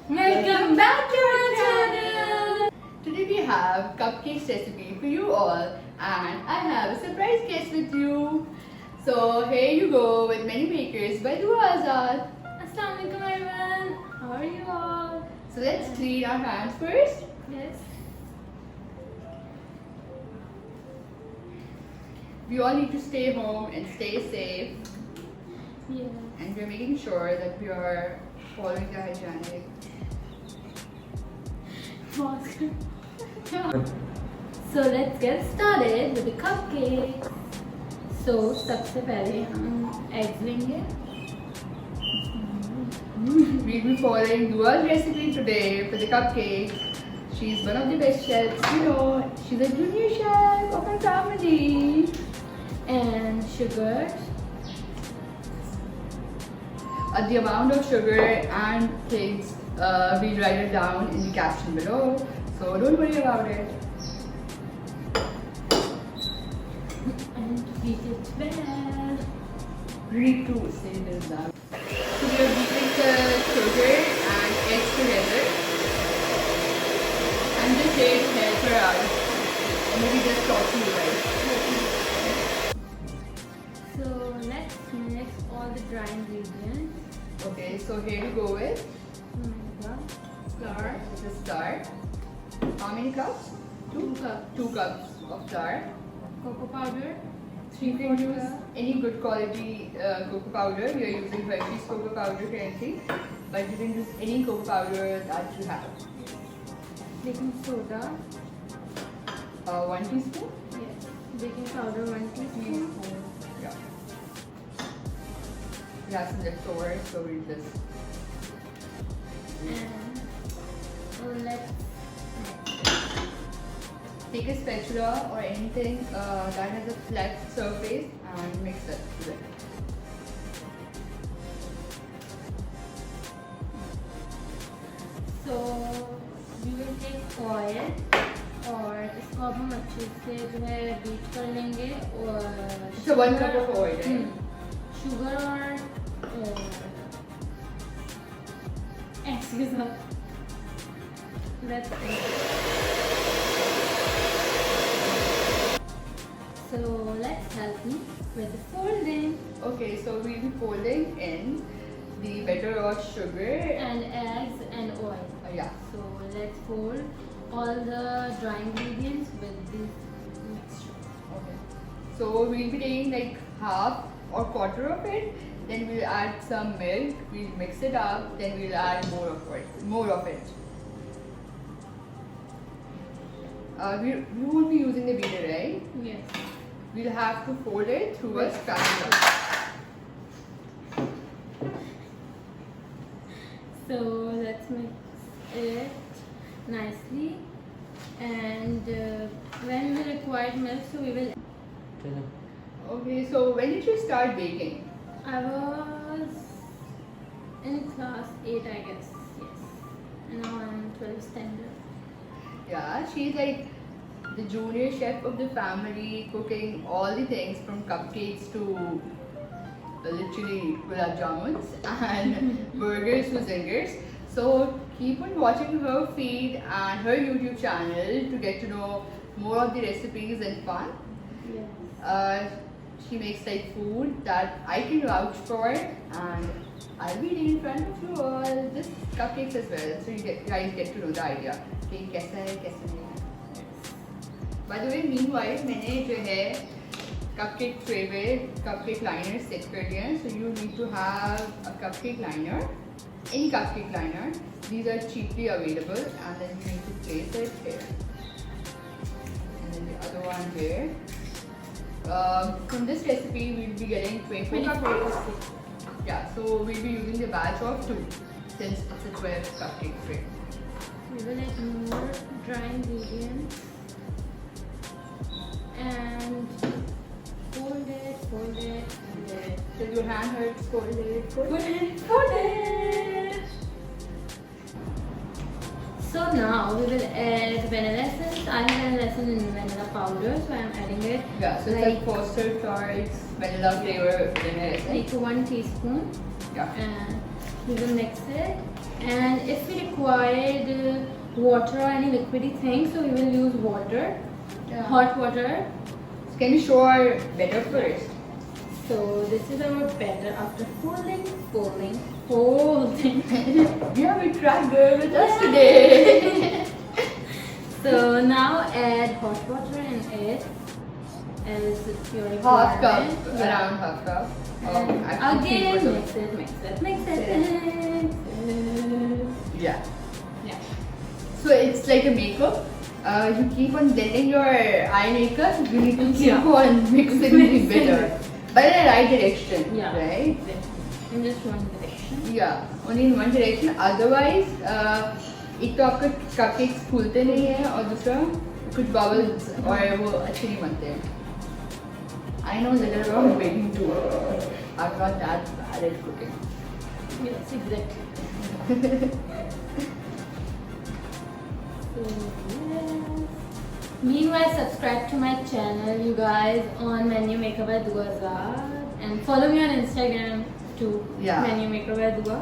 Welcome back to our channel. Today we have cupcakes recipe for you all, and I have a surprise guest with you. So here you go with many makers by Dua Azad. Assalamualaikum everyone. How are you all? So let's clean our hands first. Yes. We all need to stay home and stay safe, Yeah. and we're making sure that we are following the hygienic. So let's get started with the cupcakes. So सबसे पहले हम eggs लेंगे. We'll be following Dua's recipe today for the cupcakes. She's one of the best chefs, you know. She's a junior chef of my family. And sugar. The amount of sugar and things, we'll write it down in the caption below. So don't worry about it. And beat it well. We need to say this down. So we are beating the sugar and eggs together. I'm just here to help her out. Maybe just talk to you guys. So let's mix all the dry ingredients. Okay, so here we go with Flour. the start. How many cups? 2 cups. 2 cups of flour. Cocoa powder. You can use any good quality cocoa powder. We are using Hershey's cocoa powder currently, but you can use any cocoa powder that you have. Baking soda. 1 teaspoon. Yes. Baking powder 1 teaspoon. Yeah. We have some leftovers, so we'll just. And let's Take a spatula or anything that has a flat surface and mix it with it. so we will take oil और इसको अब हम अच्छे से जो है beat कर लेंगे और So 1 cup of oil, right? Sugar और eggs के साथ. Let's see. So let's help me with the folding Okay, so we'll be folding in the batter of sugar. and eggs and oil. Yeah. So let's fold all the dry ingredients with this mixture. Okay. So we'll be taking like half or quarter of it. Then we'll add some milk. We'll mix it up. Then we'll add more of it. We won't be using the beater, right? Yes. We'll have to fold it through a spatula. So let's mix it nicely, and when we require milk, so we will. Okay. So when did you start baking? I was in class 8, I guess. Yes. And now I'm 12 standard. Yeah, she's like the junior chef of the family, cooking all the things from cupcakes to literally gulab jamuns and burgers to zingers. So keep on watching her feed and her YouTube channel to get to know more of the recipes and fun. Yes. She makes like food that I can vouch for, and I'll be eating in front of you all. Just cupcakes as well, so you guys get to know the idea. कि कैसा है कैसा नहीं है. By the way, meanwhile मैंने जो है cupcake tray में cupcake liner set कर दिया है. So you need to have a cupcake liner, any cupcake liner. These are cheaply available, and then you need to place it here, and then the other one here. From this recipe, we'll be getting 24 cupcakes. Yeah, so we'll be using the batch of 2 since it's a 12 cupcake tray. We will add more dry ingredients and fold it. Till your hand hurts, fold it. So now we will add vanilla essence. I have vanilla essence in vanilla powder, so I am adding it. Yeah, so it's like Foster Choice vanilla flavor vanilla essence. Like 1 teaspoon. Yeah. And we will mix it. And if we required water or any liquidy thing, so we will use water, hot water. Can you show our batter first? So this is our batter after folding. We have a cracker with us today. So now add hot water in it as your Half cup, requirement. Yeah. around half cup. And Actually, again, 3/4 mix it. Yeah. Yeah. So it's like a makeup. You keep on blending your eye makeup. You need to keep Yeah. on mixing the Mixing bitter, it. but in the right direction, Yeah. right? In just one direction. Yeah, only in one direction. Otherwise, एक तो आपका cupcakes फूलते नहीं है और दूसरा कुछ bubbles और वो अच्छे नहीं बनते हैं. I know little about baking too. I'm not that bad at cooking. Yes, exactly. So, yes. Meanwhile, subscribe to my channel, you guys, on Menu Maker by Dua Azad, and follow me on Instagram too. Yeah. Menu Maker by Dua.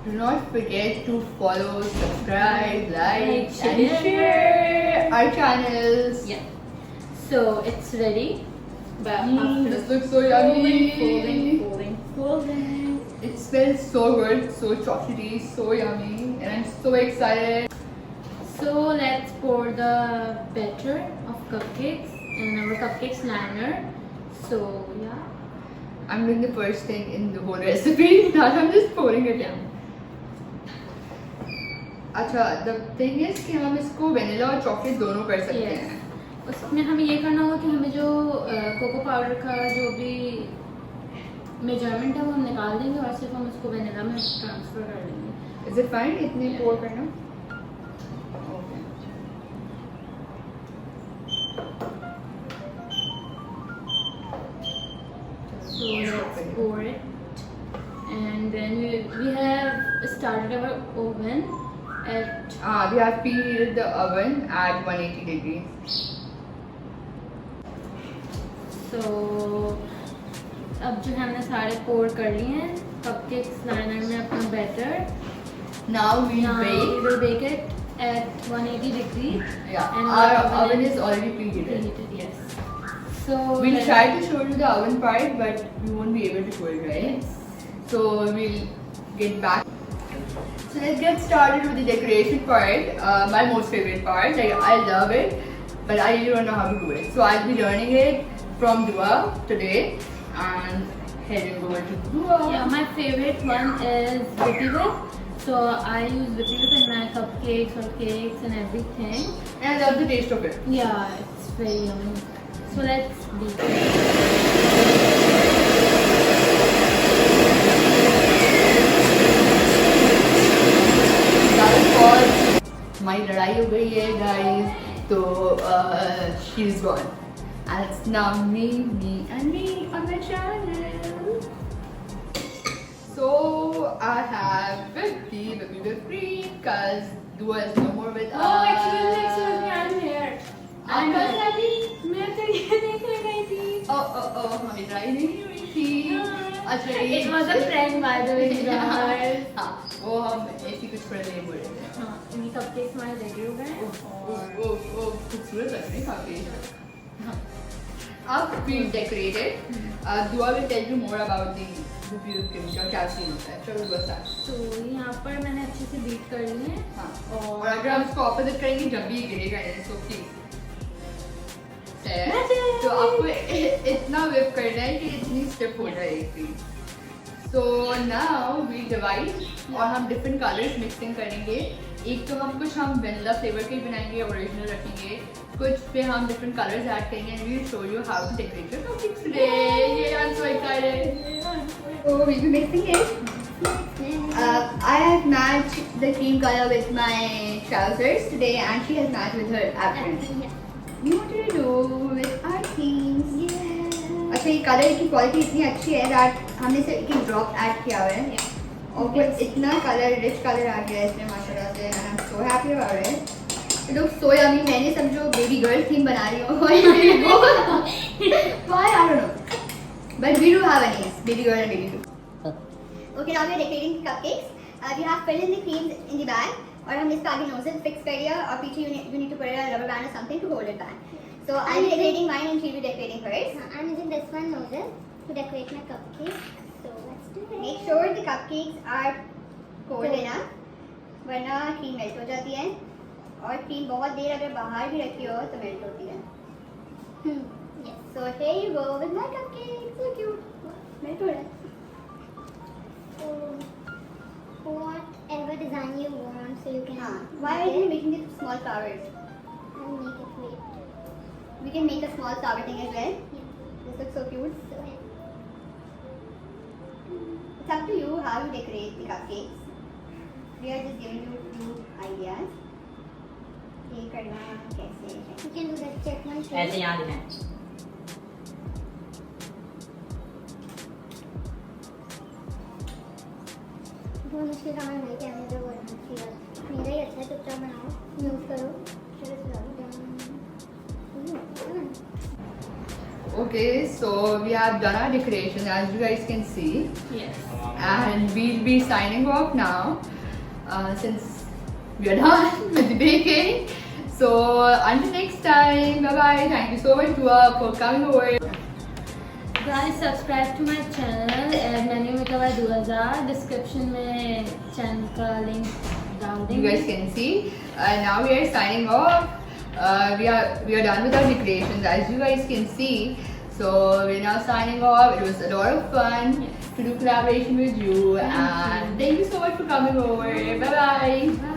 Do not forget to follow, subscribe, like, Like, and share our channels. Yeah. So it's ready. But after This looks so yummy. folding. It smells so good, so chocolatey, so yummy, and I'm so excited. So let's pour the batter of cupcakes in our cupcakes liner. So yeah. I'm doing the first thing in the whole recipe. Now I'm just pouring it in. अच्छा, the thing is कि हम इसको vanilla और chocolate दोनों कर सकते Yes. हैं. उसमें हमें ये करना होगा कि हमें जो कोको पाउडर का जो भी मेजरमेंट है वो हम निकाल देंगे और सिर्फ हम उसको वेनिला में ट्रांसफर कर देंगे. Is it fine? इतनी Yeah. pour करना? Okay. So let's pour it, and then we have started our oven at We have preheated the oven at 180 degrees. so अब जो है हमने सारे pour कर लिए हैं cupcakes लाइनर में अपना batter. Now we Now we bake. will bake it at 180 degrees. Yeah, And our the oven is already preheated. preheated, yes. So We'll let's- try to show you the oven part, but we won't be able to show it, right? Yes. So we'll get back. So let's get started with the decoration part. My most favorite part. Like I love it, but I really don't know how to do it. So I'll be learning it from Dua today, and heading over to Dua. Yeah, my favorite one is Whippy Whip. So I use Whippy Whip in my cupcakes or cakes and everything. And I love the taste of it. Yeah, it's very yummy. So let's beat it. हमारी लड़ाई हो गई है guys, तो she is gone and it's now me and me on my channel. So I have Whippy cream because Dua is no more with us. Oh, excuse me, I'm here. I'm I'm ready. मैं तो ये देखने गई थी. Oh, हमारी लड़ाई नहीं हुई थी. अच्छा, It was a prank, by the way, guys. हाँ, वो हम ऐसी कुछ कर रहे बोल रहे थे. हाँ, इनकी cupcakes हमारे रेडी हो गए हैं. और खूबसूरत लग रहे हैं काफी. अब we decorated. Dua will tell you more about the Whippy cream का क्या सीन होता है. चलो बस start. तो यहाँ पर मैंने अच्छे से बीट कर लिए हैं. हाँ. और अगर हम इसको opposite करेंगे जब भी ये गिरेगा नहीं, so please. तो आपको इतना whip करना है कि इतनी stiff हो जाए cream. So now we divide और हम different colors mixing करेंगे. एक तो हम vanilla flavor के बनाएंगे, original रखेंगे. कुछ पे हम different colors add करेंगे and we will show you how to decorate your cupcakes today. Yeah, I'm so excited. So we'll be mixing it. I have matched the cream color with my trousers today and she has matched with her apron. You want to do with our themes? Yeah. अच्छा, ये colour की quality इतनी अच्छी है that हमने सिर्फ एक drop add किया हुआ है और कुछ इतना कलर रिच कलर आ गया है इसमें माशाल्लाह से and I'm so happy about it. It looks so yummy. मैंने समझो बेबी गर्ल थीम बना रही हूँ. Why? I don't know. But we do have a niece, baby girl and baby girl. Okay, now we are decorating cupcakes. You have filled in the creams in the bag, और हमने इसका आगे nozzle fix कर दिया और पीछे you need to put a rubber band or something to hold it back. So I'll be decorating mine and she'll be decorating hers. I'm using this one nozzle to decorate my cupcake. So let's do it. Make sure the cupcakes are cold enough, वरना cream melt हो जाती है और cream बहुत देर अगर बाहर भी रखी हो तो melt होती है. Yes. So here you go with my cupcake. So cute. Melt हो रहा है. So whatever design you want, so you can. हाँ. Why are you making these small flowers? I'll make it wait. We can make a small flower thing as well. Yeah. This looks so cute. So yeah. It's up to you how you decorate the cupcakes. We are just giving you few ideas. ये करना कैसे है? You can do that check one too. ऐसे यहाँ दिखाएं. बहुत मुश्किल काम है कैमरे पे बोलना चाहिए. मेरा ही अच्छा है, चुपचाप बनाओ, यूज करो. चलो चलो. Okay, so we have done our decoration as you guys can see, Yes. and we'll be signing off now since we are done with the baking. So until next time, bye bye. Thank you so much Dua for coming over. Guys, subscribe to my channel at Menu Maker by Duaza. Description में channel का link डाल You देंगे. guys can see. Now we are signing off. We are done with our decorations as you guys can see. So we're now signing off. It was a lot of fun to do collaboration with you, and thank you so much for coming over. Bye bye. Bye.